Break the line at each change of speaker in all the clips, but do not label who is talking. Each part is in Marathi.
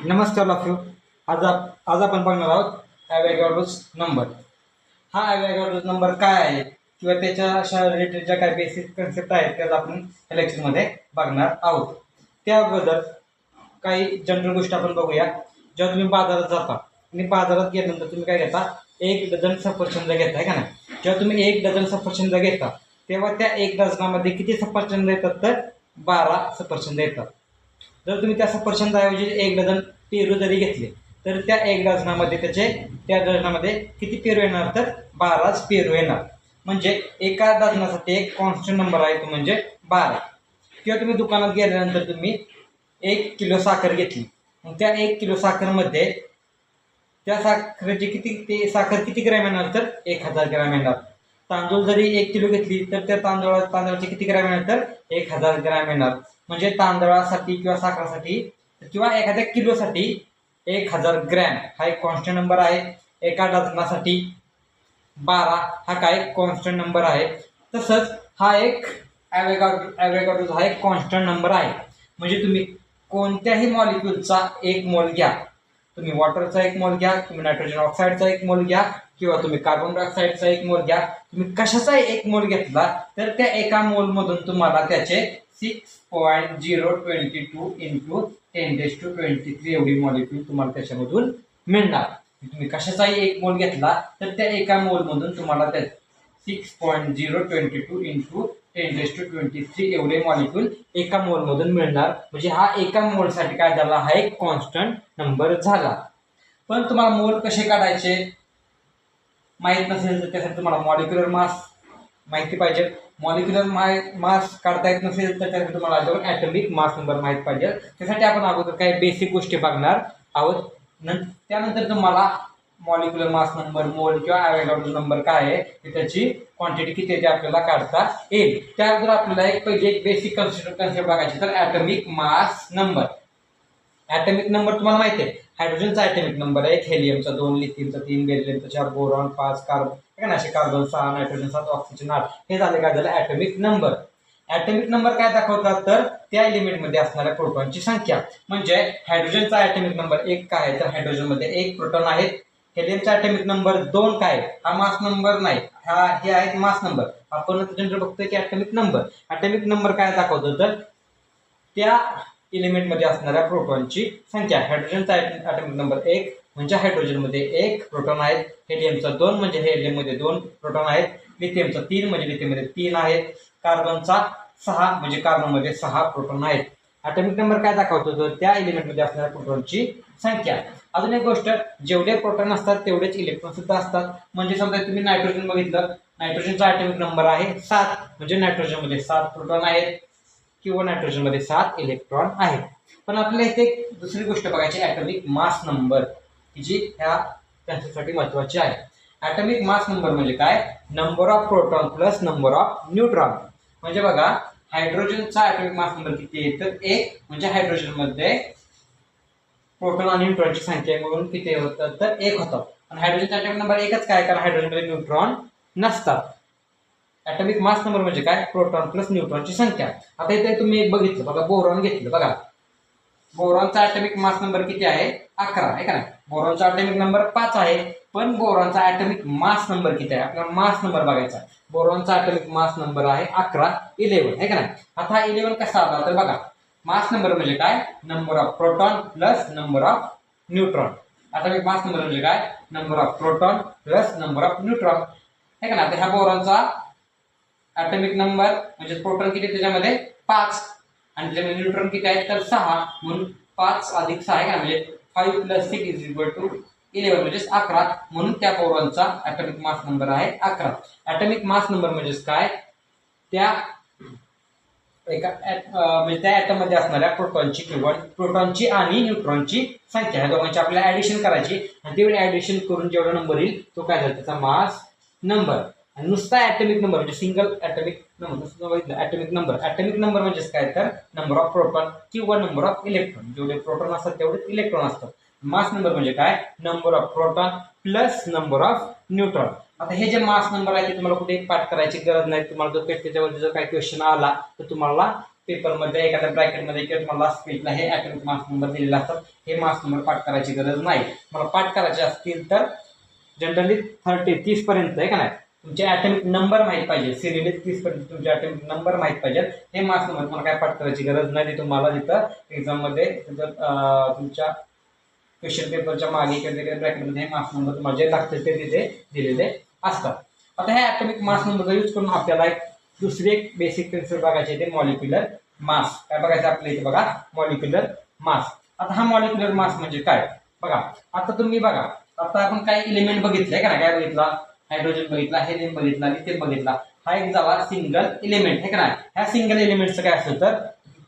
नमस्कार लाफ्यू. आज आपण बघणार आहोत ॲव्होगाड्रोज नंबर. हा ॲव्होगाड्रोज नंबर काय आहे किंवा त्याच्या अशा रिलेटेड ज्या काही बेसिक कन्सेप्ट आहेत त्यात आपण या लेक्चरमध्ये बघणार आहोत. त्या अगोदर काही जनरल गोष्टी आपण बघूया. जेव्हा तुम्ही बाजारात जाता आणि बाजारात गेल्यानंतर तुम्ही काय घेता, 1 डझन सफरचंद घेताय का नाही. जेव्हा तुम्ही 1 डझन सफरचंद घेता तेव्हा त्या 1 डझनामध्ये किती सफरचंद येतात, तर 12 सफरचंद येतात. जर तुम्ही त्या सफरचंदाऐवजी 1 डझन पेरू जरी घेतले तर त्या 1 डझनामध्ये त्या डझनामध्ये किती पेरू येणार, तर 12च पेरू येणार. म्हणजे एका डझनासाठी एक कॉन्स्टंट नंबर आहे तो म्हणजे 12. किंवा तुम्ही दुकानात गेल्यानंतर तुम्ही 1 किलो साखर घेतली, मग त्या 1 किलो साखरमध्ये त्या साखर किती ग्रॅम येणार, तर 1000 ग्रॅम येणार. तांदूळ जरी 1 किलो घेतली तर त्या तांदळाचे किती ग्रॅम येणार, तर 1000 ग्रॅम येणार. म्हणजे तांदळासाठी किंवा साखरासाठी किंवा एखाद्या किलोसाठी 1000 ग्रॅम हा एक कॉन्स्टंट नंबर आहे. एका डझनासाठी 12 हा काय कॉन्स्टंट नंबर आहे. तसंच हा एक ॲव्होगाड्रोज हा एक कॉन्स्टंट नंबर आहे. म्हणजे तुम्ही कोणत्याही मॉलिक्यूलचा एक मोल घ्या, तुम्ही वॉटरचा एक मोल घ्या, तुम्ही नायट्रोजन ऑक्साईडचा एक मोल घ्या किंवा तुम्ही कार्बन डायऑक्साईडचा एक मोल घ्या, तुम्ही कशाचाही एक मोल घेतला तर त्या एका मोलमधून तुम्हाला त्याचे 6.022 इंटू 10⁻23 एवढी मॉलिक्यूल तुम्हाला त्याच्यामधून मिळणार. तुम्ही कशाचाही एक मोल घेतला तर त्या एका मोलमधून तुम्हाला त्या 6.022 इंटू 10⁻23 एवढे मॉलिक्यूल एका मोलमधून मिळणार. म्हणजे हा एका मोलसाठी काय झाला, हा एक कॉन्स्टंट नंबर झाला. पण तुम्हाला मोल कसे काढायचे माहीत नसेल तर त्यासाठी तुम्हाला मॉलिक्युलर मास माहिती पाहिजे. मॉलिक्युलर मास काढता येत नसेल तर त्यासाठी तुम्हाला ॲटॉमिक मास नंबर माहीत पाहिजे. त्यासाठी आपण अगोदर काही बेसिक गोष्टी बघणार आहोत. त्यानंतर तुम्हाला मॉलिक्युलर मास नंबर, मोल किंवा ॲव्होगाड्रोज नंबर काय आहे, त्याची क्वांटिटी किती आहे ते आपल्याला काढता येईल. त्यानंतर आपल्याला एक बेसिक कन्सेप्ट बघायची, तर atomic mass number. Atomic number तुम्हाला माहिती आहे, हायड्रोजनचा ॲटॉमिक नंबर आहे 1, हेलियमचा 2, लिथियमचा 3, बेरिलियमचा 4, बोरॉन 5, कार्बन 6, नायट्रोजन 7, ऑक्सिजन 8. हे काय झालं ॲटॉमिक नंबर. ॲटॉमिक नंबर काय दाखवतात, तर त्या एलिमेंटमध्ये असणाऱ्या प्रोटॉनची संख्या. म्हणजे हायड्रोजनचा ॲटॉमिक नंबर 1 काय आहे, तर हायड्रोजनमध्ये 1 प्रोटॉन आहेत. हेलियमचा ॲटॉमिक नंबर 2 काय, हा मास नंबर नाही, हे आहेत मास नंबर. आपण जनरल बघतोय की ॲटॉमिक नंबर काय दाखवतो, तर त्या एलिमेंटमध्ये असणाऱ्या प्रोटॉनची संख्या. हायड्रोजनचा ॲटॉमिक नंबर 1 म्हणजे हायड्रोजनमध्ये 1 प्रोटॉन आहेत. हेलियमचा 2 म्हणजे हेलियममध्ये 2 प्रोटॉन आहेत. लिथियमचा 3 म्हणजे लिथियममध्ये 3 आहेत. कार्बनचा 6 म्हणजे कार्बनमध्ये 6 प्रोटॉन आहेत. ॲटॉमिक नंबर काय दाखवतो, तर त्या एलिमेंटमध्ये असणाऱ्या प्रोटॉनची संख्या. अजून एक गोष्ट, जेवढे प्रोटॉन असतात तेवढेच इलेक्ट्रॉन सुद्धा असतात. म्हणजे समजा तुम्ही नायट्रोजन बघितलं, नायट्रोजनचा ॲटॉमिक नंबर आहे 7 म्हणजे नायट्रोजनमध्ये 7 प्रोटॉन आहेत किंवा नायट्रोजनमध्ये 7 इलेक्ट्रॉन आहेत. पण आपल्याला इथे एक दुसरी गोष्ट बघायची, ॲटॉमिक मास नंबर, जी ह्या त्यांच्यासाठी महत्वाची आहे. ॲटॉमिक मास नंबर म्हणजे काय, number of proton plus number of neutron. म्हणजे बघा, हायड्रोजनचा ॲटॉमिक मास नंबर किती आहे, तर 1 म्हणजे हायड्रोजनमध्ये प्रोटॉन आणि न्यूट्रॉनची संख्या मिळून किती होतात, तर 1 होतात. आणि हायड्रोजनचा ॲटॉमिक नंबर 1च काय, कारण हायड्रोजनमध्ये न्यूट्रॉन नसतात. ॲटॉमिक मास नंबर म्हणजे काय, प्रोटॉन प्लस न्यूट्रॉनची संख्या. आता इथे तुम्ही बघितलं बघा, बोरॉन घेतलं बघा, बोरॉनचा ॲटॉमिक मास नंबर किती आहे, 11 आहे का नाही. बोरॉनचा ॲटॉमिक नंबर 5 आहे, पण बोरॉनचा ॲटॉमिक मास नंबर किती आहे, आपल्याला मास नंबर बघायचा. बोरॉनचा ॲटॉमिक मास नंबर आहे 11 आहे का नाही. आता हा 11 कसा आला, तर बघा, मास नंबर म्हणजे काय, number of proton plus number of neutron. Atomic mass number म्हणजे काय, number of proton plus number of neutron आहे का ना. आता ह्या बोरॉनचा ॲटॉमिक नंबर म्हणजे प्रोटॉन किती त्याच्यामध्ये 5 आणि त्याच्यामध्ये न्यूट्रॉन किती आहेत, तर 6. म्हणून 5 अधिक 6 आहे का, म्हणजे 5 + 6 = 11 म्हणजे 11. म्हणून त्या बोरॉनचा ॲटॉमिक मास नंबर आहे 11. ॲटॉमिक मास नंबर म्हणजेच काय, त्या म्हणजे त्या ॲटममध्ये असणाऱ्या प्रोटॉनची किंवा प्रोटॉनची आणि न्यूट्रॉनची संख्या, ह्या दोघांची आपल्याला ॲडिशन करायची आणि तेवढी ॲडिशन करून जेवढा नंबर येईल तो काय झाला, त्याचा मास नंबर. आणि नुसता ॲटॉमिक नंबर म्हणजे सिंगल ॲटॉमिक नंबर, नुसतं बघितलं ॲटॉमिक नंबर म्हणजेच काय, तर नंबर ऑफ प्रोटॉन किंवा नंबर ऑफ इलेक्ट्रॉन. जेवढे प्रोटॉन असतात तेवढेच इलेक्ट्रॉन असतात. मास नंबर म्हणजे काय, number of proton plus number of neutron. आता हे जे मास नंबर आहे ते तुम्हाला कुठे पाठ करायची गरज नाही. तुम्हाला जर त्याच्यावर जर काही क्वेश्चन आला तर तुम्हाला पेपरमध्ये एखाद्या ब्रॅकेटमध्ये किंवा तुम्हाला लास्ट पेजला हे ॲटॉमिक मास नंबर दिलेले असतात. हे मास नंबर पाठ करायची गरज नाही. मला पाठ करायचे असतील तर जनरली 30 पर्यंत आहे का नाही, तुमचे ॲटॉमिक नंबर माहीत पाहिजे. सिरियली 30 पर्यंत तुमचे ॲटॉमिक नंबर माहीत पाहिजे. हे मास नंबर तुम्हाला काय पाठ करायची गरज नाही. ते तुम्हाला तिथं एक्झाममध्ये तुमच्या क्वेश्चन पेपरच्या मागे किंवा ब्रॅकेटमध्ये हे मास नंबर तुम्हाला जे लागतील ते तिथे दिलेले असतात. आता ह्या ॲटॉमिक मास नंबरचा यूज करून आपल्याला दुसरी एक बेसिक प्रिन्सिपल बघायची आहे, ते मॉलिक्युलर मास. काय बघायचं आपल्या इथे बघा, मॉलिक्युलर मास. आता हा मॉलिक्युलर मास म्हणजे काय बघा. आता तुम्ही बघा, आता आपण काय एलिमेंट बघितलंय का ना, काय बघितला, हायड्रोजन बघितला, हेलियम बघितला, लिथियम बघितला. हा एक झाला सिंगल एलिमेंट आहे का नाही. ह्या सिंगल एलिमेंटचं काय असेल तर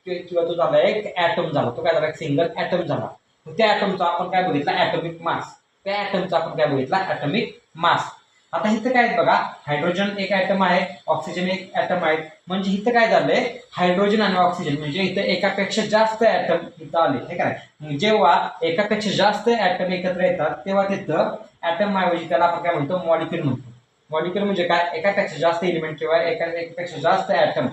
किंवा तो झाला एक ॲटम झाला, तो काय झाला एक सिंगल ॲटम झाला. त्या ॲटमचा आपण काय बघितला, ॲटॉमिक मास. त्या ॲटमचा आपण काय बघितला, ॲटॉमिक मास. आता इथं काय बघा, हायड्रोजन एक ॲटम आहे, ऑक्सिजन एक ॲटम आहे. म्हणजे इथं काय झालंय, हायड्रोजन आणि ऑक्सिजन म्हणजे इथं एकापेक्षा जास्त ॲटम इथं आले हे काय. जेव्हा एकापेक्षा जास्त ॲटम एकत्र येतात तेव्हा तिथं ॲटम ऐवजी त्याला आपण काय म्हणतो, मॉलिक्युल म्हणतो. मॉलिक्युल म्हणजे काय, एकापेक्षा जास्त एलिमेंट किंवा एकापेक्षा जास्त ॲटम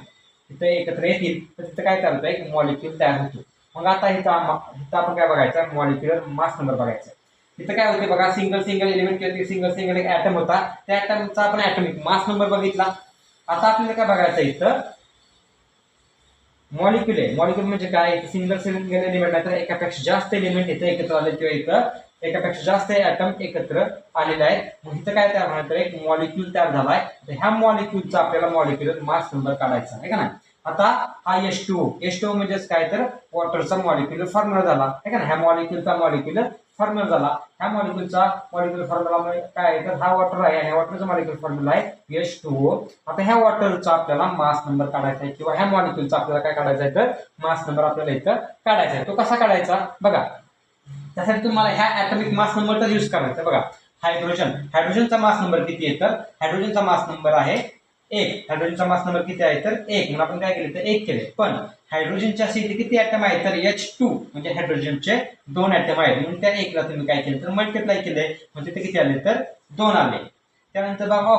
इथं एकत्र येतील तर तिथं काय चालतंय, एक मॉलिक्युल तयार होतो. मग आता इथं आपण काय बघायचं, मॉलिक्युलर मास नंबर बघायचा. इथं काय होते बघा, सिंगल एलिमेंट किंवा सिंगल एक ॲटम होता, त्या ॲटमचा आपण ॲटॉमिक मास नंबर बघितला. आता आपल्याला काय बघायचं इथं, मॉलिक्युल आहे. मॉलिक्युल म्हणजे काय, सिंगल एलिमेंट आहे तर एकापेक्षा जास्त एलिमेंट इथं एकत्र आले किंवा इथं एकापेक्षा जास्त ॲटम एकत्र आलेले आहेत. मग इथं काय तयार होणार, तर एक मॉलिक्युल तयार झालाय. तर ह्या मॉलिक्युलचा आपल्याला मॉलिक्युलर मास नंबर काढायचा आहे का नाही. आता हा H2O म्हणजेच काय तर वॉटरचा मॉलिक्युलर फॉर्म्युला झाला आहे का ना. ह्या मॉलिक्युलचा मॉलिक्युलर फॉर्म्युला झाला. ह्या मॉलिक्युलचा मॉलिक्युलर फॉर्म्युला काय आहे तर हा वॉटर आहे आणि वॉटरचा मॉलिक्युलर फॉर्म्युला आहे H2O. आता ह्या वॉटरचा आपल्याला मास नंबर काढायचा आहे किंवा ह्या मॉलिक्युलचा आपल्याला काय काढायचा आहे तर मास नंबर आपल्याला इथं काढायचा आहे. तो कसा काढायचा बघा, त्यासाठी तुम्हाला ह्या ॲटॉमिक मास नंबरचा यूज करायचा. बघा, हायड्रोजनचा मास नंबर किती आहे तर हायड्रोजनचा मास नंबर आहे 1. हायड्रोजनचा मास नंबर किती आहे तर 1. म्हणून आपण काय केले तर 1 केले. पण हायड्रोजनच्या इथे किती ॲटम आहेत तर H2 म्हणजे हायड्रोजनचे 2 ॲटम आहेत. म्हणून त्या 1 ला तुम्ही काय केलं तर मल्टिप्लाय केले, म्हणजे ते किती आले तर 2 आले. त्यानंतर बघा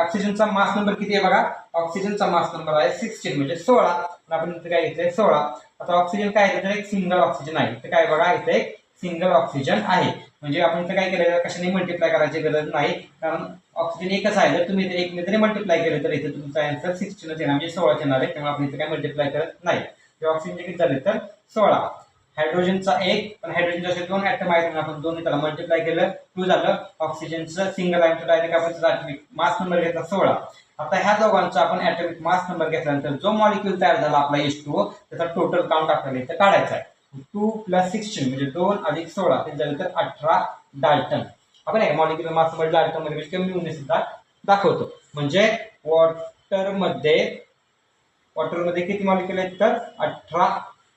ऑक्सिजनचा मास नंबर किती आहे बघा, ऑक्सिजनचा मास नंबर आहे 16 म्हणजे 16. आपण इथे काय घेतलंय 16. आता ऑक्सिजन काय आहे तर एक सिंगल ऑक्सिजन आहे. इथे काय बघा, इथे एक सिंगल ऑक्सिजन आहे. म्हणजे आपण इथे काय केलं, कशाने मल्टिप्लाय करायची गरज नाही, कारण ऑक्सिजन एकच आहे. जर तुम्ही इथे 1 ने जरी मल्टिप्लाय केलं तर इथे तुमचा आन्सर 16 येणार म्हणजे 16 येणार आहे. त्यामुळे आपण इथे काय मल्टिप्लाय करत नाही. ऑक्सिजन किती झाले तर 16. हायड्रोजनचा 1, पण हायड्रोजनचे असे 2 ॲटम आहेत म्हणून आपण 2 ने त्याला मल्टिप्लाय केलं 2 झालं. ऑक्सिजनचं सिंगल आहे तर डायरेक्ट आपण त्याचा ॲटॉमिक मास नंबर घेतला 16. आता ह्या दोघांचा आपण ॲटॉमिक मास नंबर घेतल्यानंतर जो मॉलिक्यूल तयार झाला आपला H2O त्याचा टोटल काउंट आपल्याला इथे काढायचा आहे. 2 + 16 म्हणजे 2 + 16 ते झालं तर 18 डाल्टन. आपण मॉलिक्युलर मास नंबर डाल्टन मध्ये कमी होणे सुद्धा दाखवतो. म्हणजे वॉटरमध्ये किती मॉलिक्युल आहेत तर 18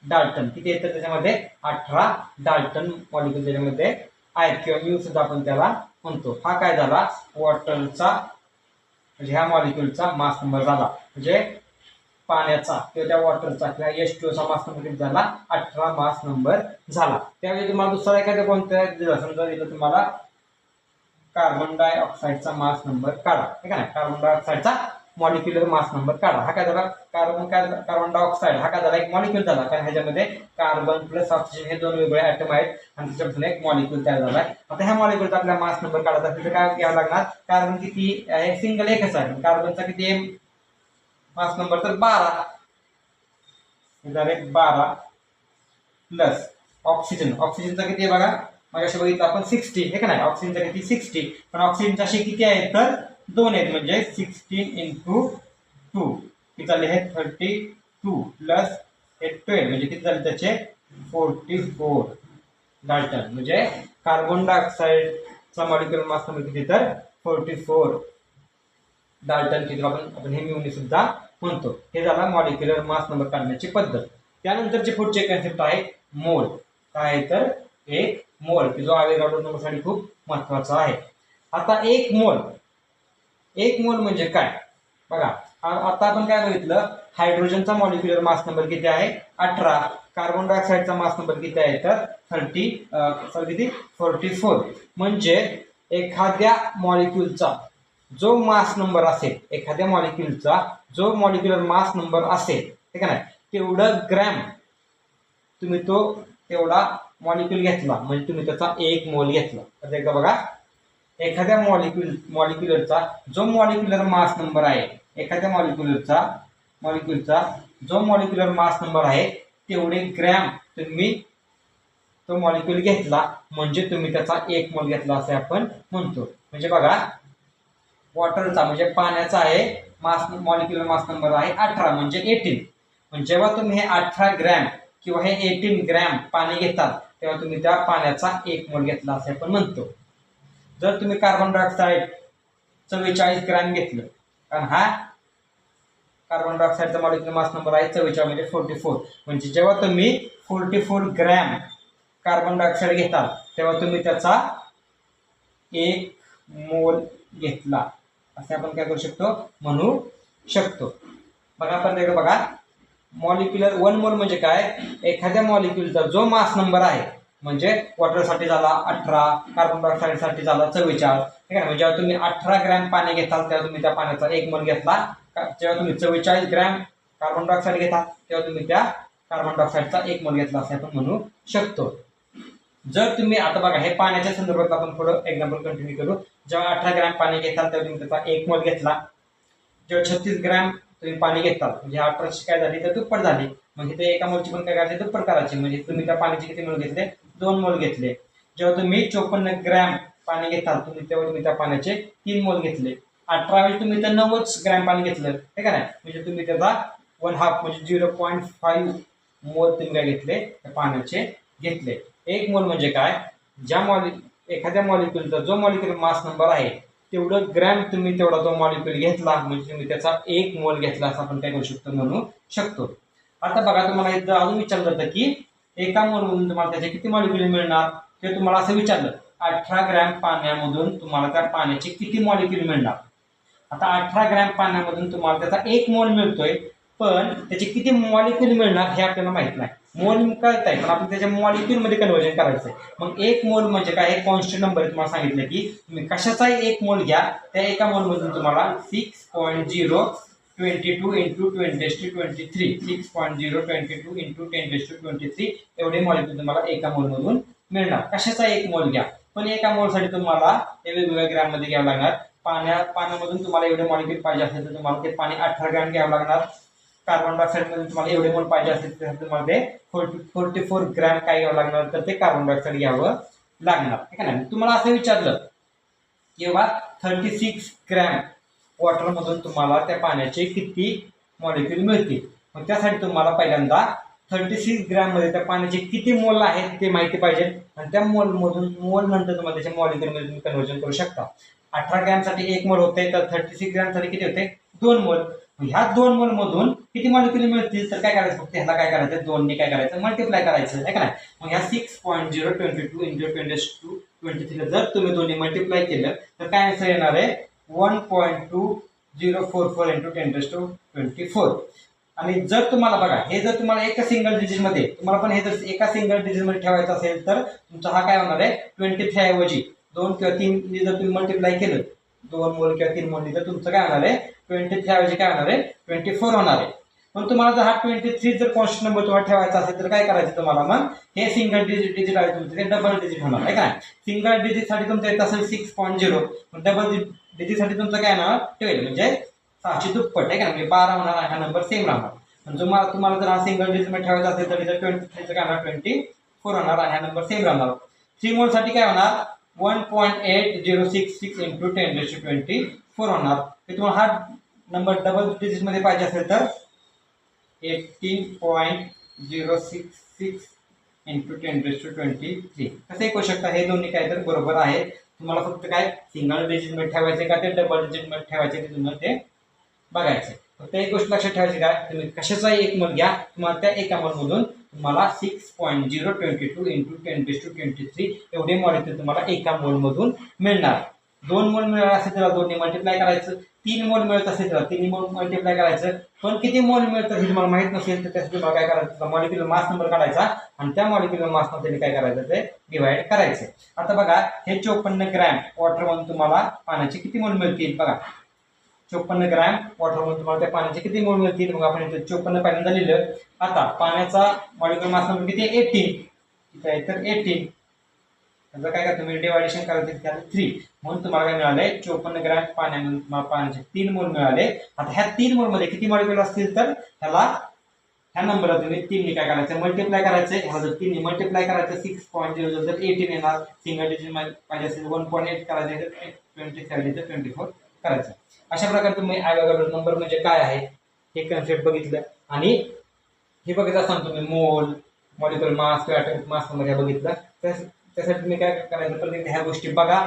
डाल्टन. किती येतं त्याच्यामध्ये 18 डाल्टन मॉलिक्युल त्याच्यामध्ये आहेत किंवा म्यू सुद्धा आपण त्याला म्हणतो. हा काय झाला वॉटरचा म्हणजे ह्या मॉलिक्युलचा मास नंबर झाला. म्हणजे पाण्याचा किंवा त्या वॉटरचा किंवा H2O चा मास नंबर किती झाला 18 मास नंबर झाला. त्यावेळी तुम्हाला दुसरा एखादा कोणत्या दिला, समजा दिलं तुम्हाला कार्बन डायऑक्साईडचा मास नंबर काढा ठीक आहे ना. कार्बन डायऑक्साईडचा मॉलिक्युलर मास नंबर काढा. हा काय झाला कार्बन डायऑक्साईड हा काय झाला एक मॉलिक्युल झाला, कारण ह्याच्यामध्ये कार्बन प्लस ऑक्सिजन हे 2 वेगळे ॲटम आहेत आणि त्याच्यापासून एक मॉलिक्युल तयार झाला आहे. आता ह्या मॉलिक्युलचा आपल्याला मास नंबर काढायचा असेल तर काय घ्यावं लागणार, कार्बन किती आहे सिंगल एकच आहे, कार्बनचा किती आहे मास नंबर तर 12 प्लस ऑक्सिजनचा किती आहे बघा, मगाशी बघितलं आपण 60 हे का नाही. ऑक्सिजनचा किती 60, पण ऑक्सिजनचा असे किती आहेत तर 2 आहेत म्हणजे 16 × 2 किती झाले हे 32 प्लस हे 12 म्हणजे किती झाले त्याचे 44 डाल्टन. म्हणजे कार्बन डायऑक्साईडचा मॉलिक्युलर मास नंबर किती तर 44 डाल्टन किती आपण हे म्यूने सुद्धा म्हणतो. हे झाला मॉलिक्युलर मास नंबर काढण्याची पद्धत. त्यानंतरचे पुढचे कन्सेप्ट आहे मोल. काय तर एक मोल की जो अवोगाड्रो नंबरसाठी खूप महत्वाचा आहे. आता एक मोल म्हणजे काय बघा, आता आपण काय बघितलं हायड्रोजनचा मॉलिक्युलर मास नंबर किती आहे 18, कार्बन डायऑक्साईडचा मास नंबर किती आहे तर 44. म्हणजे एखाद्या मॉलिक्युलचा जो मास नंबर असेल, एखाद्या मॉलिक्युलचा जो मॉलिक्युलर मास नंबर असेल ठीक आहे ना, तेवढं ग्रॅम तुम्ही तो तेवढा मॉलिक्यूल घेतला म्हणजे तुम्ही त्याचा 1 मोल घेतला. तर एकदा बघा, एखाद्या मॉलिक्युलरचा जो मॉलिक्युलर मास नंबर आहे, एखाद्या मॉलिक्युलचा जो मॉलिक्युलर मास नंबर आहे तेवढे ग्रॅम तुम्ही तो मॉलिक्यूल घेतला म्हणजे तुम्ही त्याचा 1 मोल घेतला असे आपण म्हणतो. म्हणजे बघा, वॉटरचा म्हणजे पाण्याचा आहे मॉलिक्युलर मास नंबर आहे 18 म्हणजे 18. म्हणजे जेव्हा तुम्ही हे 18 ग्रॅम किंवा हे 18 ग्रॅम पाणी घेतात तेव्हा तुम्ही त्या पाण्याचा 1 मोल घेतला असे आपण म्हणतो. जर तुम्ही कार्बन डायऑक्साईड 44 ग्रॅम घेतलं, कारण हा कार्बन डायऑक्साईडचा मॉलिक्युलर मास नंबर आहे 44 म्हणजे 44. म्हणजे जेव्हा तुम्ही 44 ग्रॅम कार्बन डायऑक्साईड घेताल तेव्हा तुम्ही त्याचा 1 मोल घेतला असे आपण काय करू शकतो, म्हणू शकतो. बघा आपण एकदा बघा, मॉलिक्युलर 1 मोल म्हणजे काय, एखाद्या मॉलिक्युलचा जो मास नंबर आहे म्हणजे वॉटरसाठी झाला 18, कार्बन डायऑक्साईडसाठी झाला 44. ठीक आहे. म्हणजे जेव्हा तुम्ही 18 ग्रॅम पाणी घेताल तेव्हा तुम्ही त्या पाण्याचा 1 मोल घेतला. जेव्हा तुम्ही 44 ग्रॅम कार्बन डायऑक्साईड घेता तेव्हा तुम्ही त्या कार्बन डायऑक्साईडचा 1 मोल घेतला असे आपण म्हणू शकतो. जर तुम्ही आता बघा, हे पाण्याच्या संदर्भात आपण थोडं एक्झाम्पल कंटिन्यू करू. जेव्हा 18 ग्रॅम पाणी घेताल तेव्हा तुम्ही त्याचा 1 मोल घेतला. जेव्हा 36 ग्रॅम तुम्ही पाणी घेताल म्हणजे 18ची काय झाली तर दुप्पट झाली. म्हणजे ते एका मोलची पण काय करायची, दुप्पट करायची. म्हणजे तुम्ही त्या पाण्याचे किती मोल घेतले, 2 मोल घेतले. जेव्हा तुम्ही 54 ग्रॅम पाणी घेताल तेव्हा तुम्ही त्या पाण्याचे 3 मोल घेतले. 18 वेळी तुम्ही तर 90 ग्रॅम पाणी घेतलं, हे का नाही. म्हणजे तुम्ही त्याचा 1/2 म्हणजे 0.5 मोल तुम्ही काय घेतले, त्या पाण्याचे घेतले. 1 मोल म्हणजे काय, एखाद्या मॉलिक्युलचा जो मॉलिक्युलर मास नंबर आहे तेवढं ग्रॅम तुम्ही तेवढा तो मॉलिक्यूल घेतला म्हणजे तुम्ही त्याचा 1 मोल घेतला असं आपण काय करू शकतो, म्हणू शकतो. आता बघा, तुम्हाला इथं अजून विचारलं जातं की एका मोलमधून तुम्हाला त्याचे किती मॉलिक्यूल मिळणार, ते तुम्हाला असं विचारलं. 18 ग्रॅम पाण्यामधून तुम्हाला त्या पाण्याचे किती मॉलिक्यूल मिळणार. आता 18 ग्रॅम पाण्यामधून तुम्हाला त्याचा 1 मोल मिळतोय, पण त्याचे किती मॉलिक्यूल मिळणार हे आपल्याला माहित नाही. मोल कळत आहे पण आपण त्याच्या मॉलिक्यूल मध्ये कन्वर्जन करायचं आहे. मग 1 मोल म्हणजे काय, हे कॉन्स्टंट नंबर तुम्हाला सांगितलं की तुम्ही कशाचाही 1 मोल घ्या, त्या एका मोल मधून तुम्हाला 6.022 इंटू 10⁻23 6.022 इंटू 10⁻23 एवढे मॉलिक्यूल तुम्हाला एका मोल मधून मिळणार. कशाचा 1 मोल घ्या, पण एका मोलसाठी तुम्हाला हे वेगवेगळ्या ग्रॅम मध्ये घ्यावं लागणार. पाण्यामधून तुम्हाला एवढे मॉलिक्यूल पाहिजे असेल तर तुम्हाला ते पाणी 18 ग्रॅम घ्यावं लागणार. कार्बन डायऑक्साईड मध्ये तुम्हाला एवढे मोल पाहिजे असेल तर तुम्हाला ते 44 ग्रॅम काय घ्यावं लागणार, तर ते कार्बन डायऑक्साईड घ्यावं लागणार. ठीक आहे ना. तुम्हाला असं विचारलं किंवा 36 ग्रॅम वॉटर मधून तुम्हाला त्या पाण्याचे किती मॉलिक्यूल मिळतील, मग त्यासाठी तुम्हाला पहिल्यांदा 36 ग्रॅम मध्ये त्या पाण्याचे किती मोल आहेत ते माहिती पाहिजे आणि त्या मोल नंतर तुम्हाला त्याच्या मॉलिक्यूल मध्ये तुम्ही कन्वर्जन करू शकता. 18 ग्रॅम साठी 1 मोल होते तर 36 ग्रॅम साठी किती होते, 2 मोल. ह्या 2 मोल मधून किती मॉलिक्यूल मिळतील तर काय करायचं, फक्त ह्याला काय करायचं, 2 ने काय करायचं, मल्टिप्लाय करायचं, आहे का नाही. मग ह्या 6.022 इंटू 10⁻23 जर तुम्ही दोन्ही मल्टिप्लाय केलं तर काय आन्सर येणार आहे, 1.2044 इंटू 10⁻24. आणि जर तुम्हाला बघा, हे जर तुम्हाला एका सिंगल डिजिट मध्ये तुम्हाला पण हे जर एका सिंगल डिजिट मध्ये ठेवायचं असेल तर तुमचा हा काय होणार आहे, 23 ऐवजी 2 किंवा 3 जर तुम्ही मल्टिप्लाय केलं, 2 मोल किंवा 3 मोल, तर तुमचं काय होणार आहे, 23 ऐवजी काय होणार आहे, 24 होणार आहे. पण तुम्हाला जर हा 23 जर कॉन्स्टंट नंबर तुम्हाला ठेवायचा असेल तर काय करायचं तुम्हाला, मग हे सिंगल डिजिट आहे तुमचं ते डबल डिजिट होणार आहे का. सिंगल डिजिट साठी तुमचं येत असेल 6.0, डबल डिजिट साठी तुमचं काय होणार 12 म्हणजे 6ची दुप्पट आहे का, म्हणजे 12 होणार. हा नंबर सेम राहणार. म्हणजे तुम्हाला जर हा सिंगल डिजिट मध्ये ठेवायचा असेल तर इथं 23 काय होणार, 24 होणार आणि हा नंबर सेम राहणार. 3 मोल साठी काय होणार, 1.8066 इंटू 10⁻24 होणार. तुम्हाला हा नंबर डबल डिजिट मध्ये पाहिजे असेल तर 18.066 इंटू 10⁻23 कसं करू शकता. हे दोन्ही काय तर बरोबर आहे. तुम्हाला फक्त काय सिंगल डिजिट मध्ये ठेवायचे का ते डबल डिजिट मध्ये ठेवायचे ते तुम्हाला ते बघायचे. फक्त एक गोष्ट लक्षात ठेवायची काय, तुम्ही कशाचाही 1 मोल घ्या, तुम्हाला त्या एका मोल मधून तुम्हाला 6.022 इंटू 10⁻23 एवढे मॉलिक्यूल तुम्हाला एका मोल मधून मिळणार. 2 मोल मिळाला असेल तर 2 ने मल्टिप्लाय करायचं, 3 मोल मिळत असेल तर 3 मोल मल्टिप्लाय करायचं. पण किती मोल मिळतात हे तुम्हाला माहित नसेल तर त्यासाठी तुम्हाला काय करायचं, मॉलिक्युलर मास नंबर काढायचा आणि त्या मॉलिक्युलर मास नंबर काय करायचं, ते डिवाइड करायचं. आता बघा, हे 54 ग्रॅम वॉटर मधून तुम्हाला पाण्याचे किती मोल मिळतील. बघा, 54 ग्रॅम वॉटर मधून तुम्हाला त्या पाण्याचे किती मोल मिळतील. मग आपण इथे 54 पहिल्यांदा लिहिलं, आता पाण्याचा मॉलिक्युलर मास नंबर किती आहे 18, ठीक आहे, तर 18 त्याचं काय का तुम्ही डिवायडेशन करायचं त्याला 3, म्हणून तुम्हाला काय मिळालंय 54 ग्रॅम पाण्याचे 3 मोल मिळाले. आता ह्या 3 मोल मध्ये किती मॉलिक्युल असतील तर ह्या नंबरला तुम्ही 3 काय करायचं मल्टिप्लाय करायचं. ह्याला जर 3 मल्टिप्लाय करायचं 6.00 जर 18 येणार, सिंगल डिजिट पाहिजे असेल 1.8 करायचं तर 27 तर 24 करायचं. अशा प्रकारे तुम्ही ॲव्होगाड्रो नंबर म्हणजे काय आहे हे कन्सेप्ट बघितलं. आणि हे बघितलं असताना तुम्ही मोल, मॉलिक्युलर मास किंवा ॲटॉमिक मास नंबर हे बघितलं, त्यासाठी तुम्ही काय करायचं परत ह्या गोष्टी बघा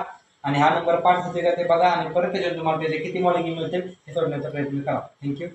आणि हा नंबर पाठ होते का ते बघा आणि परत त्याच्यात तुम्हाला त्याचे किती मॉलिक्युल मिळतील हे सोडण्याचा प्रयत्न करा. थँक्यू.